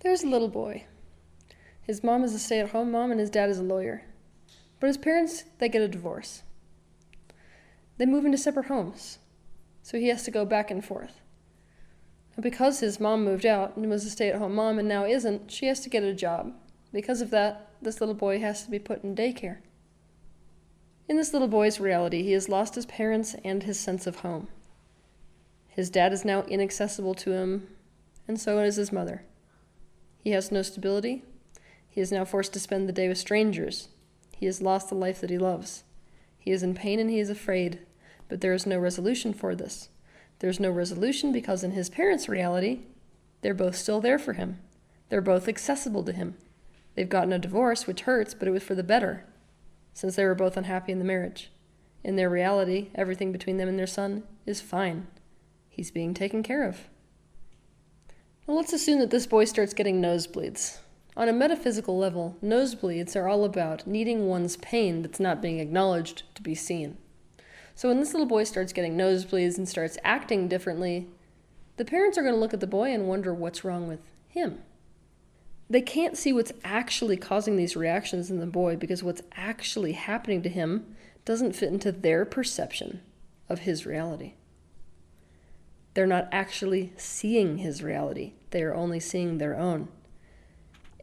There's a little boy. His mom is a stay-at-home mom and his dad is a lawyer. But his parents, they get a divorce. They move into separate homes, so he has to go back and forth. And because his mom moved out and was a stay-at-home mom and now isn't, she has to get a job. Because of that, this little boy has to be put in daycare. In this little boy's reality, he has lost his parents and his sense of home. His dad is now inaccessible to him, and so is his mother. He has no stability. He is now forced to spend the day with strangers. He has lost the life that he loves. He is in pain and he is afraid, but there is no resolution for this. There is no resolution because in his parents' reality, they're both still there for him. They're both accessible to him. They've gotten a divorce, which hurts, but it was for the better, since they were both unhappy in the marriage. In their reality, everything between them and their son is fine. He's being taken care of. Well, let's assume that this boy starts getting nosebleeds. On a metaphysical level, nosebleeds are all about needing one's pain that's not being acknowledged to be seen. So when this little boy starts getting nosebleeds and starts acting differently, the parents are going to look at the boy and wonder what's wrong with him. They can't see what's actually causing these reactions in the boy because what's actually happening to him doesn't fit into their perception of his reality. They're not actually seeing his reality. They are only seeing their own.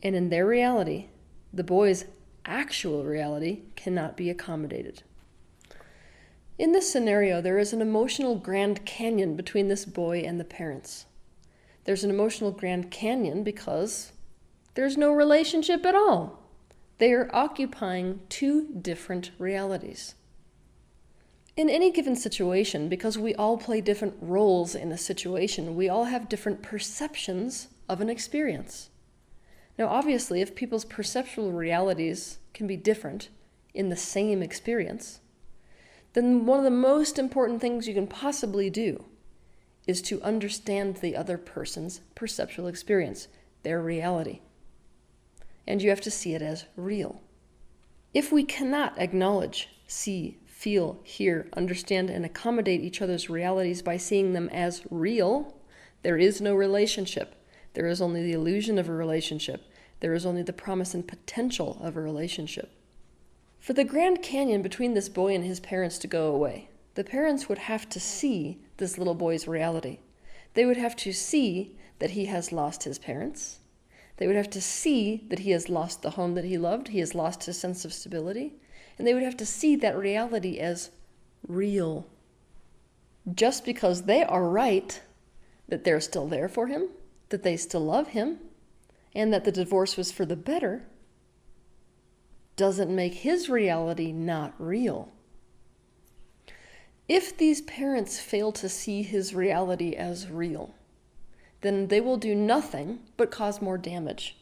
And in their reality, the boy's actual reality cannot be accommodated. In this scenario, there is an emotional Grand Canyon between this boy and the parents. There's an emotional Grand Canyon because there's no relationship at all. They are occupying two different realities. In any given situation, because we all play different roles in a situation, we all have different perceptions of an experience. Now, obviously, if people's perceptual realities can be different in the same experience, then one of the most important things you can possibly do is to understand the other person's perceptual experience, their reality. And you have to see it as real. If we cannot acknowledge, see, feel, hear, understand, and accommodate each other's realities by seeing them as real, there is no relationship. There is only the illusion of a relationship. There is only the promise and potential of a relationship. For the Grand Canyon between this boy and his parents to go away, the parents would have to see this little boy's reality. They would have to see that he has lost his parents. They would have to see that he has lost the home that he loved. He has lost his sense of stability. And they would have to see that reality as real. Just because they are right that they're still there for him, that they still love him, and that the divorce was for the better, doesn't make his reality not real. If these parents fail to see his reality as real, then they will do nothing but cause more damage.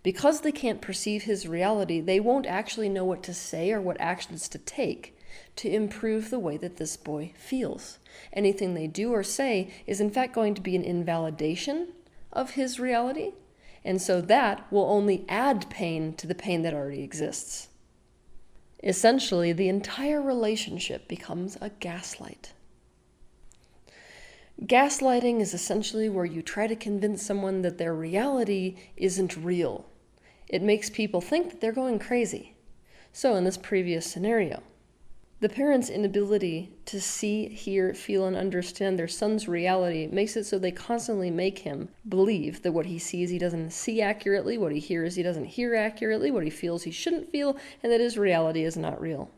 Because they can't perceive his reality, they won't actually know what to say or what actions to take to improve the way that this boy feels. Anything they do or say is in fact going to be an invalidation of his reality, and so that will only add pain to the pain that already exists. Essentially, the entire relationship becomes a gaslight. Gaslighting is essentially where you try to convince someone that their reality isn't real. It makes people think that they're going crazy. So in this previous scenario, the parents' inability to see, hear, feel, and understand their son's reality makes it so they constantly make him believe that what he sees he doesn't see accurately, what he hears he doesn't hear accurately, what he feels he shouldn't feel, and that his reality is not real.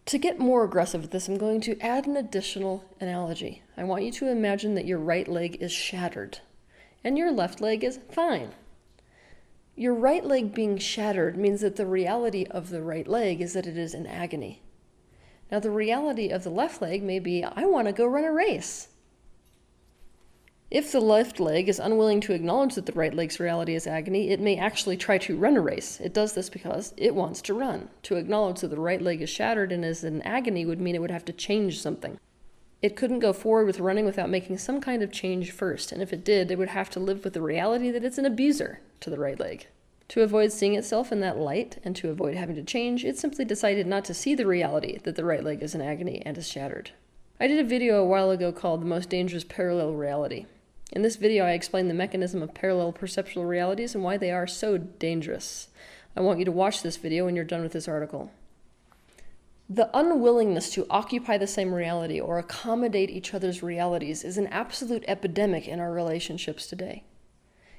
To get more aggressive with this, I'm going to add an additional analogy. I want you to imagine that your right leg is shattered, and your left leg is fine. Your right leg being shattered means that the reality of the right leg is that it is in agony. Now, the reality of the left leg may be, I want to go run a race. If the left leg is unwilling to acknowledge that the right leg's reality is agony, it may actually try to run a race. It does this because it wants to run. To acknowledge that the right leg is shattered and is in agony would mean it would have to change something. It couldn't go forward with running without making some kind of change first, and if it did, it would have to live with the reality that it's an abuser to the right leg. To avoid seeing itself in that light, and to avoid having to change, it simply decided not to see the reality that the right leg is in agony and is shattered. I did a video a while ago called The Most Dangerous Parallel Reality. In this video, I explain the mechanism of parallel perceptual realities and why they are so dangerous. I want you to watch this video when you're done with this article. The unwillingness to occupy the same reality or accommodate each other's realities is an absolute epidemic in our relationships today.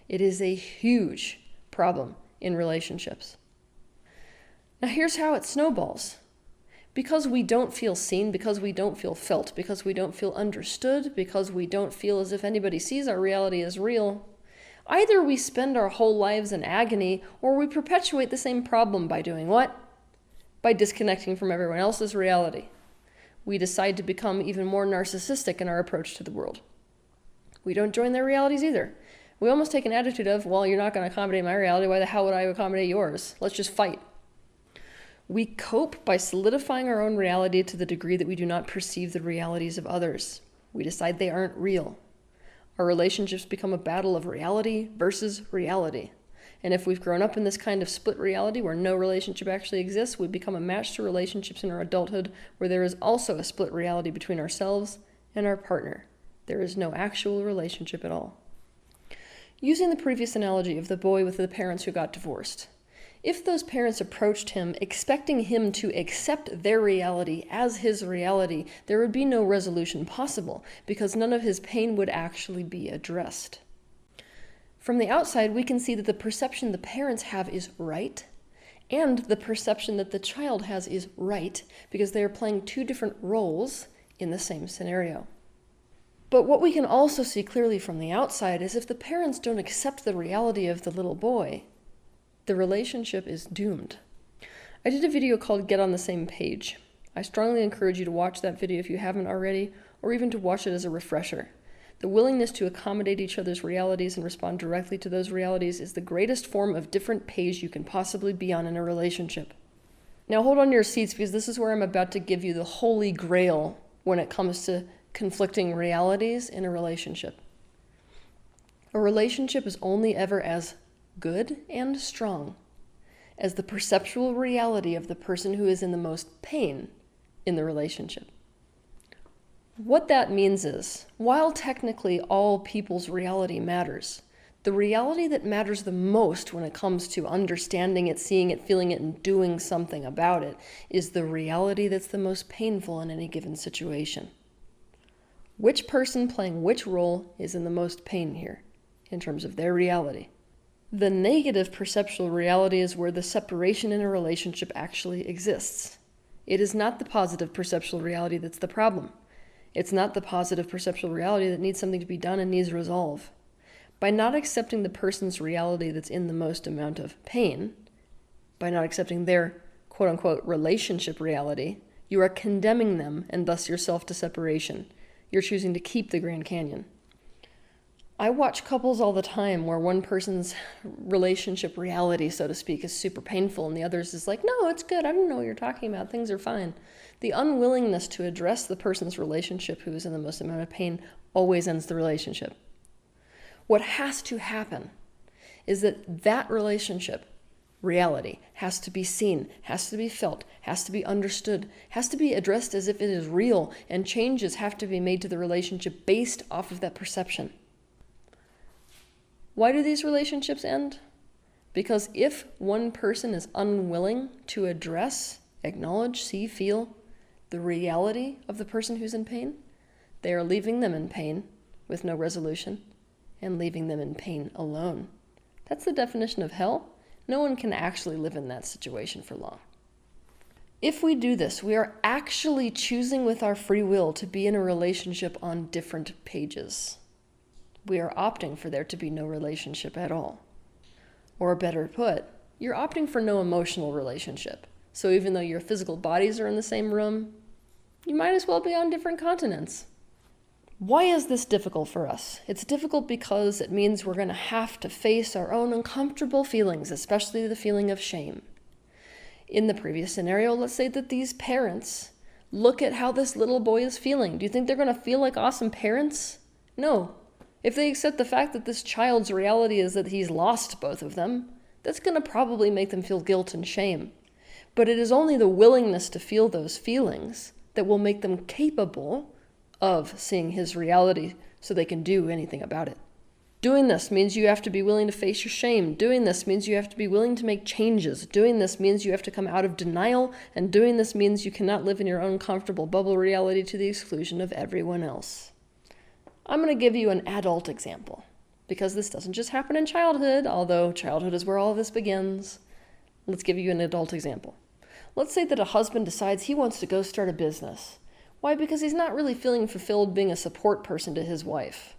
It is a huge problem in relationships. Now here's how it snowballs. Because we don't feel seen, because we don't feel felt, because we don't feel understood, because we don't feel as if anybody sees our reality as real, either we spend our whole lives in agony, or we perpetuate the same problem by doing what? By disconnecting from everyone else's reality. We decide to become even more narcissistic in our approach to the world. We don't join their realities either. We almost take an attitude of, well, you're not going to accommodate my reality, why the hell would I accommodate yours? Let's just fight. We cope by solidifying our own reality to the degree that we do not perceive the realities of others. We decide they aren't real. Our relationships become a battle of reality versus reality. And if we've grown up in this kind of split reality where no relationship actually exists, we become a match to relationships in our adulthood where there is also a split reality between ourselves and our partner. There is no actual relationship at all. Using the previous analogy of the boy with the parents who got divorced, if those parents approached him expecting him to accept their reality as his reality, there would be no resolution possible because none of his pain would actually be addressed. From the outside, we can see that the perception the parents have is right, and the perception that the child has is right because they are playing two different roles in the same scenario. But what we can also see clearly from the outside is if the parents don't accept the reality of the little boy, the relationship is doomed. I did a video called Get on the Same Page. I strongly encourage you to watch that video if you haven't already, or even to watch it as a refresher. The willingness to accommodate each other's realities and respond directly to those realities is the greatest form of different page you can possibly be on in a relationship. Now hold on to your seats because this is where I'm about to give you the holy grail when it comes to conflicting realities in a relationship. A relationship is only ever as good and strong as the perceptual reality of the person who is in the most pain in the relationship. What that means is, while technically all people's reality matters, the reality that matters the most when it comes to understanding it, seeing it, feeling it, and doing something about it is the reality that's the most painful in any given situation. Which person playing which role is in the most pain here in terms of their reality? The negative perceptual reality is where the separation in a relationship actually exists. It is not the positive perceptual reality that's the problem. It's not the positive perceptual reality that needs something to be done and needs resolve. By not accepting the person's reality that's in the most amount of pain, by not accepting their quote-unquote relationship reality, you are condemning them and thus yourself to separation. You're choosing to keep the Grand Canyon. I watch couples all the time where one person's relationship reality, so to speak, is super painful and the other's is like, no, it's good. I don't know what you're talking about. Things are fine. The unwillingness to address the person's relationship who is in the most amount of pain always ends the relationship. What has to happen is that relationship reality has to be seen, has to be felt, has to be understood, has to be addressed as if it is real, and changes have to be made to the relationship based off of that perception. Why do these relationships end? Because if one person is unwilling to address, acknowledge, see, feel the reality of the person who's in pain, they are leaving them in pain with no resolution and leaving them in pain alone. That's the definition of hell. No one can actually live in that situation for long. If we do this, we are actually choosing with our free will to be in a relationship on different pages. We are opting for there to be no relationship at all. Or better put, you're opting for no emotional relationship. So even though your physical bodies are in the same room, you might as well be on different continents. Why is this difficult for us? It's difficult because it means we're going to have to face our own uncomfortable feelings, especially the feeling of shame. In the previous scenario, let's say that these parents look at how this little boy is feeling. Do you think they're going to feel like awesome parents? No. If they accept the fact that this child's reality is that he's lost both of them, that's going to probably make them feel guilt and shame. But it is only the willingness to feel those feelings that will make them capable of seeing his reality so they can do anything about it. Doing this means you have to be willing to face your shame. Doing this means you have to be willing to make changes. Doing this means you have to come out of denial. And doing this means you cannot live in your own comfortable bubble reality to the exclusion of everyone else. I'm going to give you an adult example, because this doesn't just happen in childhood, although childhood is where all of this begins. Let's give you an adult example. Let's say that a husband decides he wants to go start a business. Why? Because he's not really feeling fulfilled being a support person to his wife.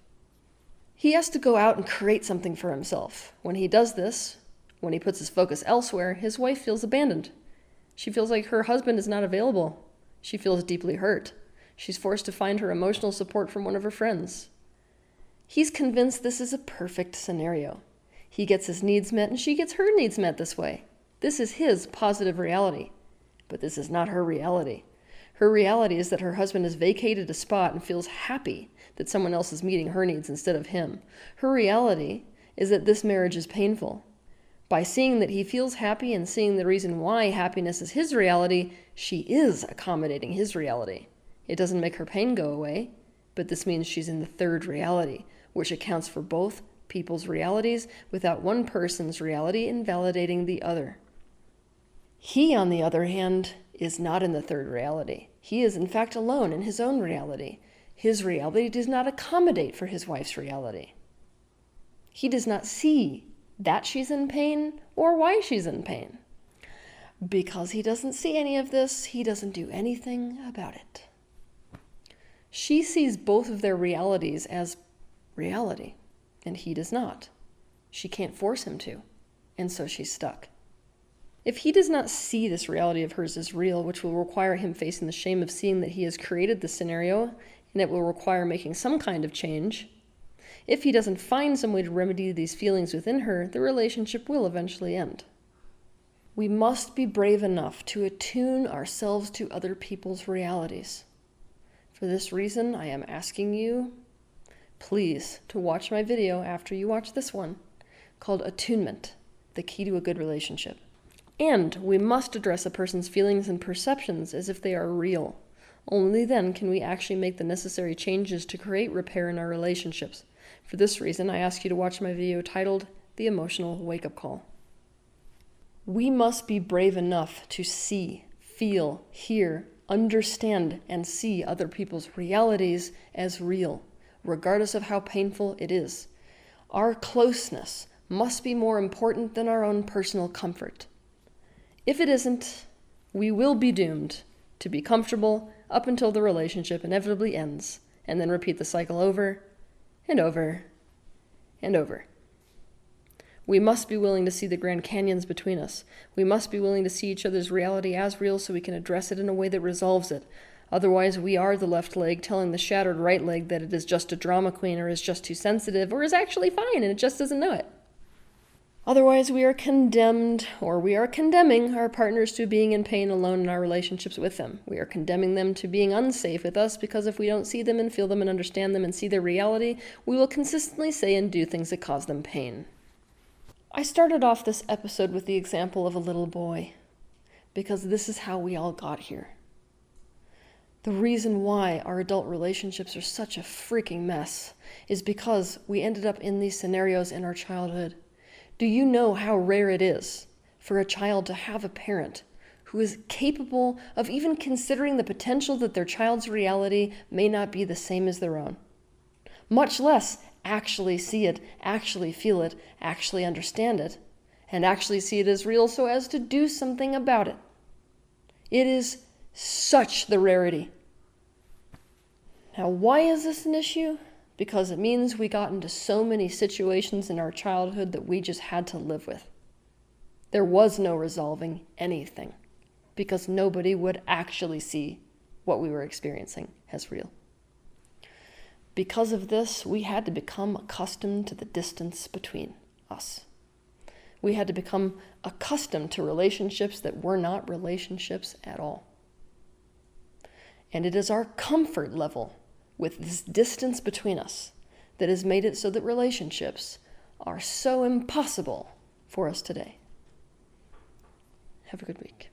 He has to go out and create something for himself. When he does this, when he puts his focus elsewhere, his wife feels abandoned. She feels like her husband is not available. She feels deeply hurt. She's forced to find her emotional support from one of her friends. He's convinced this is a perfect scenario. He gets his needs met and she gets her needs met this way. This is his positive reality. But this is not her reality. Her reality is that her husband has vacated a spot and feels happy that someone else is meeting her needs instead of him. Her reality is that this marriage is painful. By seeing that he feels happy and seeing the reason why happiness is his reality, she is accommodating his reality. It doesn't make her pain go away, but this means she's in the third reality, which accounts for both people's realities without one person's reality invalidating the other. He, on the other hand, is not in the third reality. He is in fact alone in his own reality. His reality does not accommodate for his wife's reality. He does not see that she's in pain or why she's in pain. Because he doesn't see any of this, he doesn't do anything about it. She sees both of their realities as reality, and he does not. She can't force him to, and so she's stuck. If he does not see this reality of hers as real, which will require him facing the shame of seeing that he has created the scenario, and it will require making some kind of change, if he doesn't find some way to remedy these feelings within her, the relationship will eventually end. We must be brave enough to attune ourselves to other people's realities. For this reason, I am asking you, please, to watch my video after you watch this one, called Attunement, the Key to a Good Relationship. And we must address a person's feelings and perceptions as if they are real. Only then can we actually make the necessary changes to create repair in our relationships. For this reason, I ask you to watch my video titled The Emotional Wake-Up Call. We must be brave enough to see, feel, hear, understand, and see other people's realities as real, regardless of how painful it is. Our closeness must be more important than our own personal comfort. If it isn't, we will be doomed to be comfortable up until the relationship inevitably ends, and then repeat the cycle over and over and over. We must be willing to see the Grand Canyons between us. We must be willing to see each other's reality as real so we can address it in a way that resolves it. Otherwise, we are the left leg telling the shattered right leg that it is just a drama queen or is just too sensitive or is actually fine and it just doesn't know it. Otherwise, we are condemned, or we are condemning our partners to being in pain alone in our relationships with them. We are condemning them to being unsafe with us because if we don't see them and feel them and understand them and see their reality, we will consistently say and do things that cause them pain. I started off this episode with the example of a little boy, because this is how we all got here. The reason why our adult relationships are such a freaking mess is because we ended up in these scenarios in our childhood. Do you know how rare it is for a child to have a parent who is capable of even considering the potential that their child's reality may not be the same as their own? Much less actually see it, actually feel it, actually understand it, and actually see it as real so as to do something about it. It is such the rarity. Now, why is this an issue? Because it means we got into so many situations in our childhood that we just had to live with. There was no resolving anything because nobody would actually see what we were experiencing as real. Because of this, we had to become accustomed to the distance between us. We had to become accustomed to relationships that were not relationships at all. And it is our comfort level with this distance between us that has made it so that relationships are so impossible for us today. Have a good week.